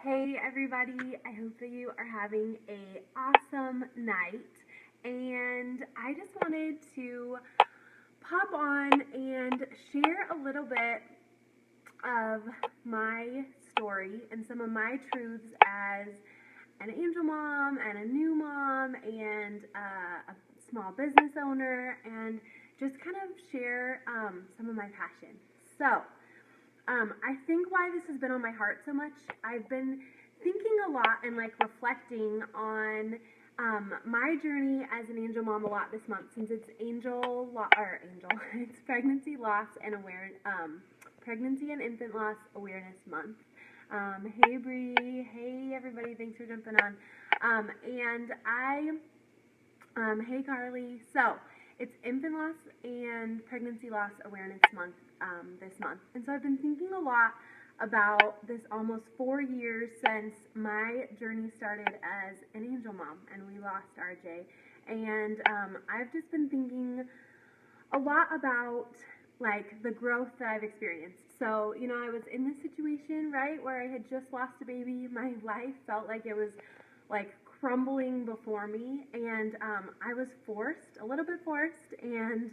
Hey everybody, I hope that you are having a awesome night, and I just wanted to pop on and share a little bit of my story and some of my truths as an angel mom and a new mom and a small business owner, and just kind of share some of my passion. So, I think why this has been on my heart so much, I've been thinking a lot and like reflecting on my journey as an angel mom a lot this month, since it's it's pregnancy and infant loss awareness month. Hey Bree, hey everybody, thanks for jumping on. Hey Carly. So it's infant loss and pregnancy loss awareness month this month. And so I've been thinking a lot about this almost 4 years since my journey started as an angel mom and we lost RJ. And I've just been thinking a lot about like the growth that I've experienced. So, I was in this situation, right, where I had just lost a baby. My life felt like it was like crumbling before me, and I was a little bit forced, and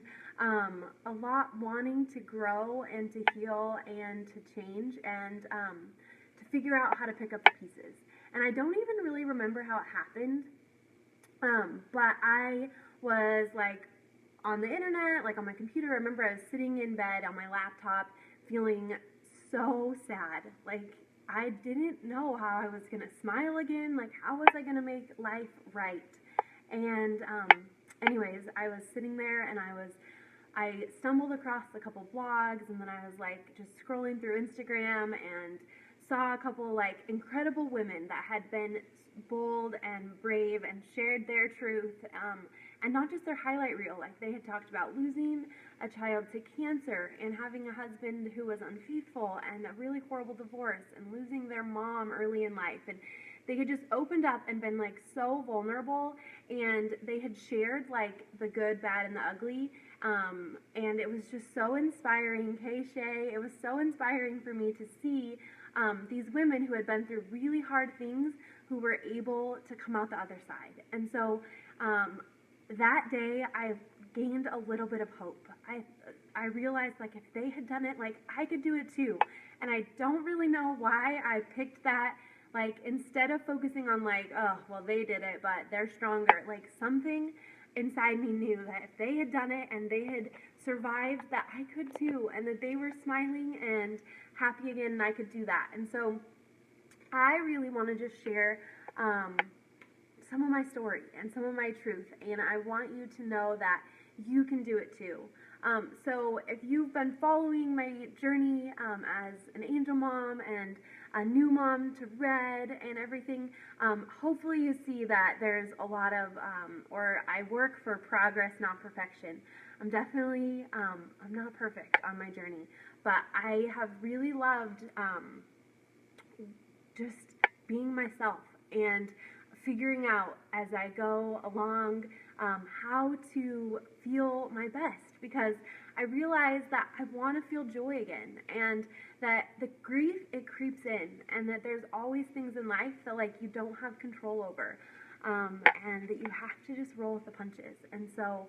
a lot wanting to grow and to heal and to change and to figure out how to pick up the pieces. And I don't even really remember how it happened, but I was like on the internet, like on my computer. I remember I was sitting in bed on my laptop feeling so sad. Like, I didn't know how I was going to smile again. Like, how was I going to make life right? And anyways, I was sitting there and I stumbled across a couple blogs, and then I was like just scrolling through Instagram and saw a couple like incredible women that had been bold and brave and shared their truth, and not just their highlight reel. Like, they had talked about losing a child to cancer and having a husband who was unfaithful and a really horrible divorce and losing their mom early in life. And they had just opened up and been like so vulnerable, and they had shared like the good, bad, and the ugly. And it was just so inspiring. Hey Shay, it was so inspiring for me to see these women who had been through really hard things, who were able to come out the other side. And so that day I gained a little bit of hope. I realized, like, if they had done it, like, I could do it too. And I don't really know why I picked that. Like, instead of focusing on like, oh, well, they did it, but they're stronger, like, something inside me knew that if they had done it and they had survived, that I could too, and that they were smiling and happy again, and I could do that. And so I really want to just share some of my story and some of my truth, and I want you to know that you can do it too. So if you've been following my journey as an angel mom and a new mom to Red and everything, hopefully you see that there's a lot of, or I work for progress, not perfection. I'm definitely, I'm not perfect on my journey, but I have really loved just being myself and figuring out as I go along how to feel my best, because I realize that I want to feel joy again, and that the grief, it creeps in, and that there's always things in life that like you don't have control over, and that you have to just roll with the punches. And so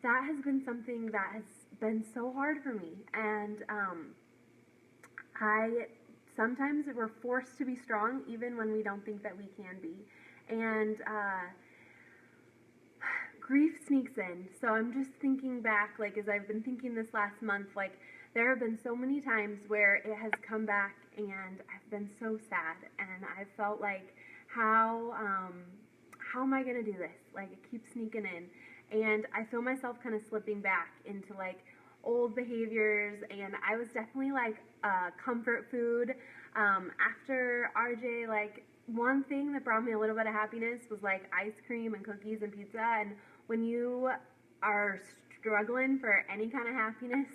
that has been something that has been so hard for me, and I sometimes we're forced to be strong even when we don't think that we can be. And grief sneaks in. So I'm just thinking back, like, as I've been thinking this last month, like, there have been so many times where it has come back and I've been so sad, and I've felt like, how am I going to do this? Like, it keeps sneaking in, and I feel myself kind of slipping back into like old behaviors. And I was definitely like comfort food after RJ. Like, one thing that brought me a little bit of happiness was like ice cream and cookies and pizza. And when you are struggling for any kind of happiness,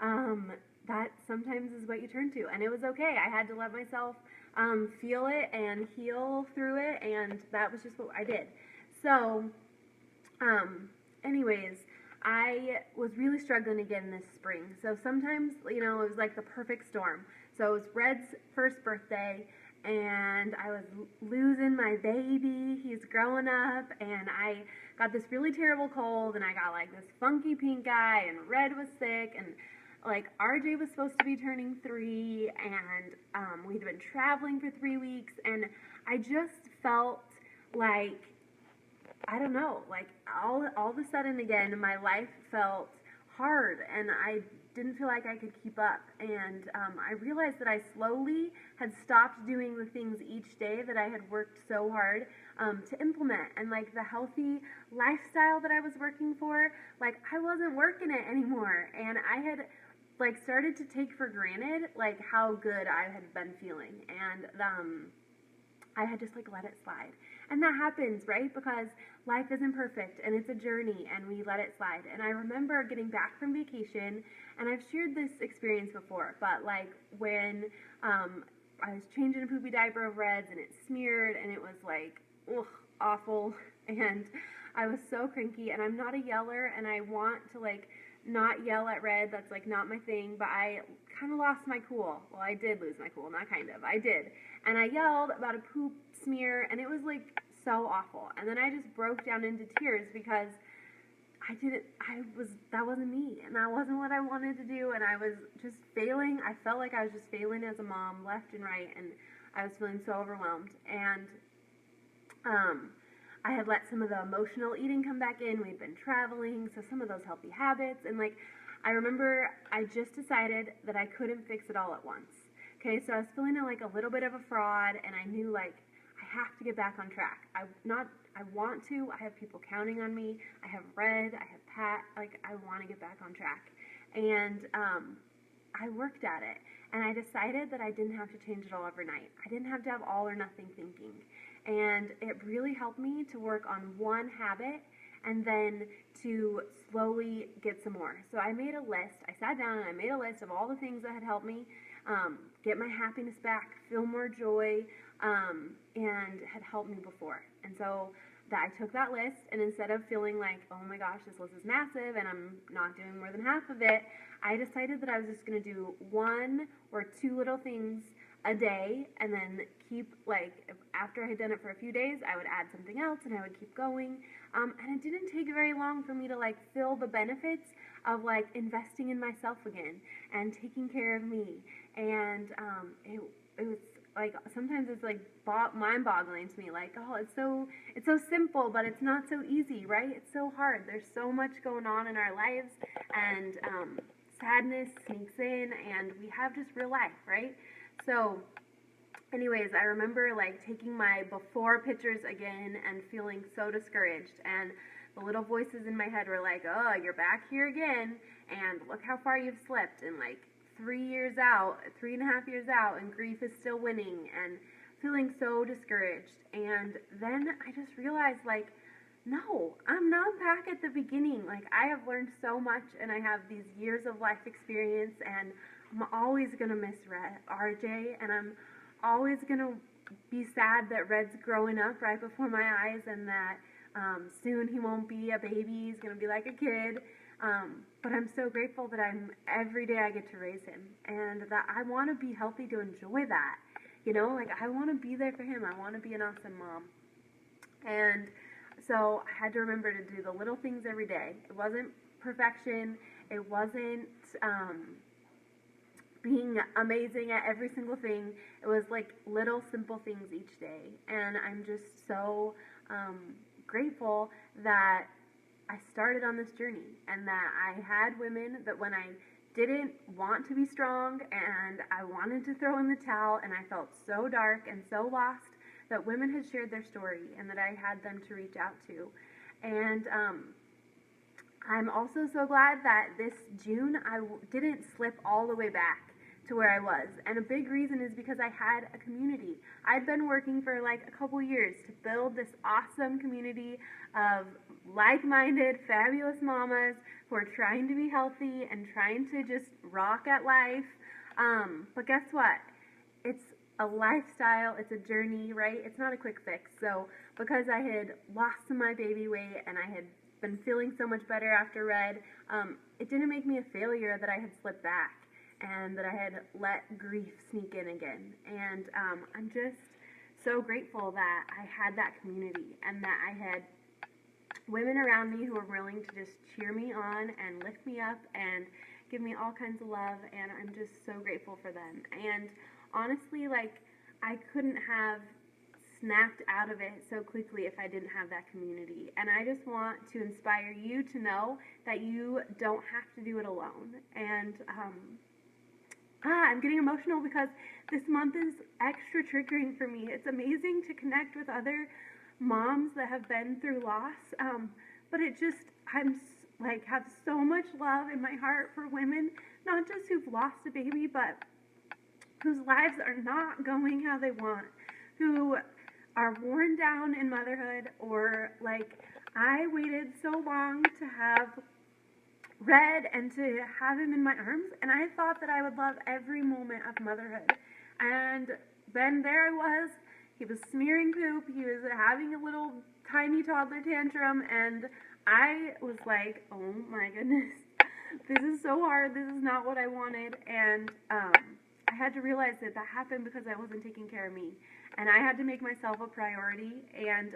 that sometimes is what you turn to. And it was okay. I had to let myself feel it and heal through it, and that was just what I did. So anyways, I was really struggling again this spring. So sometimes, it was like the perfect storm. So it was Red's first birthday, and I was losing my baby. He's growing up, and I got this really terrible cold, and I got like this funky pink eye, and Red was sick, and like RJ was supposed to be turning 3, and we'd been traveling for 3 weeks, and I just felt like, I don't know, like all of a sudden again, my life felt hard, and I didn't feel like I could keep up. And I realized that I slowly had stopped doing the things each day that I had worked so hard to implement. And like the healthy lifestyle that I was working for, like I wasn't working it anymore. And I had like started to take for granted like how good I had been feeling. And I had just like let it slide. And that happens, right? Because life isn't perfect and it's a journey and we let it slide. And I remember getting back from vacation, and I've shared this experience before, but like when I was changing a poopy diaper of Red's and it smeared and it was like, ugh, awful. And I was so cranky, and I'm not a yeller, and I want to like not yell at Red. That's like not my thing, but I kind of lost my cool. Well, I did lose my cool, not kind of. I did. And I yelled about a poop smear, and it was like so awful. And then I just broke down into tears because that wasn't me, and that wasn't what I wanted to do, and I was just failing. I felt like I was just failing as a mom left and right, and I was feeling so overwhelmed. And I had let some of the emotional eating come back in. We'd been traveling, so some of those healthy habits, and like I remember I just decided that I couldn't fix it all at once. Okay, so I was feeling like a little bit of a fraud, and I knew like I have to get back on track. I want to. I have people counting on me. I have Red. I have Pat. Like I want to get back on track, and I worked at it, and I decided that I didn't have to change it all overnight. I didn't have to have all or nothing thinking, and it really helped me to work on one habit and then to slowly get some more. So I made a list. I sat down and I made a list of all the things that had helped me get my happiness back, feel more joy, and had helped me before. And so I took that list, and instead of feeling like, oh my gosh, this list is massive and I'm not doing more than half of it, I decided that I was just going to do 1 or 2 little things a day, and then keep, like, after I had done it for a few days, I would add something else, and I would keep going. And it didn't take very long for me to, like, feel the benefits of, like, investing in myself again and taking care of me. And it was like sometimes it's like mind-boggling to me, like, oh, it's so simple, but it's not so easy, right? It's so hard. There's so much going on in our lives, and sadness sneaks in, and we have just real life, right? So anyways, I remember like taking my before pictures again and feeling so discouraged, and the little voices in my head were like, oh, you're back here again, and look how far you've slipped, and like 3.5 years out, and grief is still winning, and feeling so discouraged. And then I just realized, like, no, I'm not back at the beginning. Like, I have learned so much, and I have these years of life experience, and I'm always going to miss RJ, and I'm always going to be sad that Red's growing up right before my eyes, and that soon he won't be a baby, he's going to be like a kid. But I'm so grateful that every day I get to raise him, and that I want to be healthy to enjoy that. You know, like I want to be there for him. I want to be an awesome mom. And so I had to remember to do the little things every day. It wasn't perfection. It wasn't being amazing at every single thing. It was like little simple things each day. And I'm just so grateful that I started on this journey, and that I had women that when I didn't want to be strong and I wanted to throw in the towel and I felt so dark and so lost, that women had shared their story and that I had them to reach out to. And I'm also so glad that this June I didn't slip all the way back to where I was. And a big reason is because I had a community. I'd been working for like a couple years to build this awesome community of like-minded, fabulous mamas who are trying to be healthy and trying to just rock at life. But guess what? It's a lifestyle, it's a journey, right? It's not a quick fix. So because I had lost some of my baby weight and I had been feeling so much better after Red, it didn't make me a failure that I had slipped back. and that I had let grief sneak in again. And I'm just so grateful that I had that community and that I had women around me who were willing to just cheer me on and lift me up and give me all kinds of love, and I'm just so grateful for them. And honestly, like, I couldn't have snapped out of it so quickly if I didn't have that community. And I just want to inspire you to know that you don't have to do it alone. And I'm getting emotional because this month is extra triggering for me. It's amazing to connect with other moms that have been through loss, but it just, have so much love in my heart for women, not just who've lost a baby, but whose lives are not going how they want, who are worn down in motherhood, or like, I waited so long to have Red and to have him in my arms, and I thought that I would love every moment of motherhood. And then there I was, he was smearing poop, he was having a little tiny toddler tantrum, and I was like, oh my goodness, this is so hard, this is not what I wanted. And I had to realize that that happened because I wasn't taking care of me, and I had to make myself a priority. And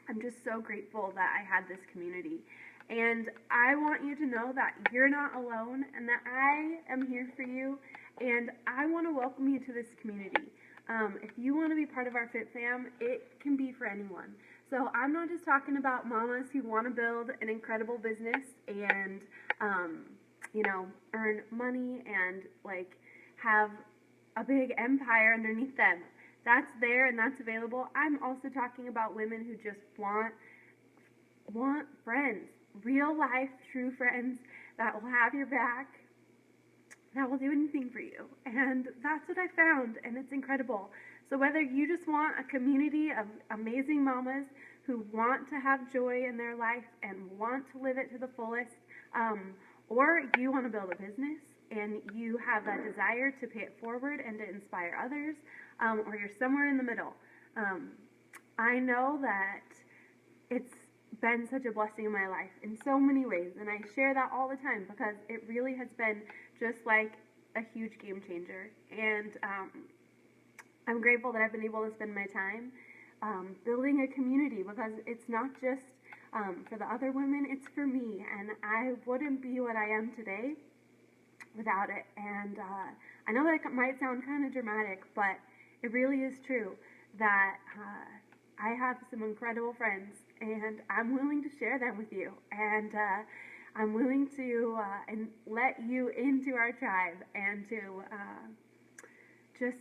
I'm just so grateful that I had this community. And I want you to know that you're not alone and that I am here for you, and I want to welcome you to this community. If you want to be part of our Fit Fam, it can be for anyone. So I'm not just talking about mamas who want to build an incredible business and, earn money and, like, have a big empire underneath them. That's there and that's available. I'm also talking about women who just want friends. Real life, true friends that will have your back, that will do anything for you. And that's what I found, and it's incredible. So whether you just want a community of amazing mamas who want to have joy in their life and want to live it to the fullest, or you want to build a business and you have that desire to pay it forward and to inspire others, or you're somewhere in the middle, I know that it's been such a blessing in my life in so many ways, and I share that all the time because it really has been just like a huge game changer. And I'm grateful that I've been able to spend my time building a community, because it's not just for the other women, it's for me, and I wouldn't be what I am today without it. And I know that might sound kind of dramatic, but it really is true that I have some incredible friends, and I'm willing to share them with you, and I'm willing to let you into our tribe and to just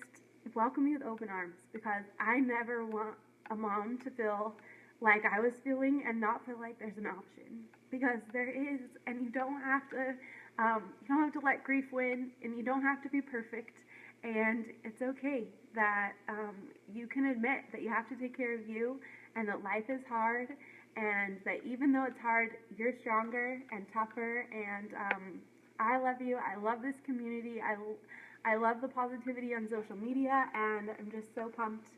welcome you with open arms, because I never want a mom to feel like I was feeling and not feel like there's an option, because there is. And you don't have to let grief win, and you don't have to be perfect, and it's okay that you can admit that you have to take care of you, and that life is hard, and that even though it's hard, you're stronger and tougher. And I love you. I love this community. I love the positivity on social media, and I'm just so pumped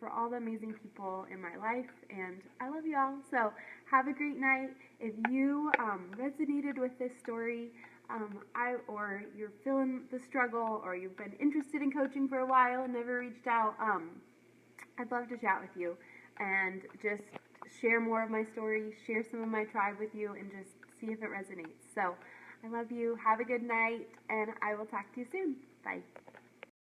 for all the amazing people in my life, and I love you all. So have a great night. If you resonated with this story, or you're feeling the struggle, or you've been interested in coaching for a while and never reached out, I'd love to chat with you and just share more of my story, share some of my tribe with you, and just see if it resonates. So I love you. Have a good night, and I will talk to you soon. Bye.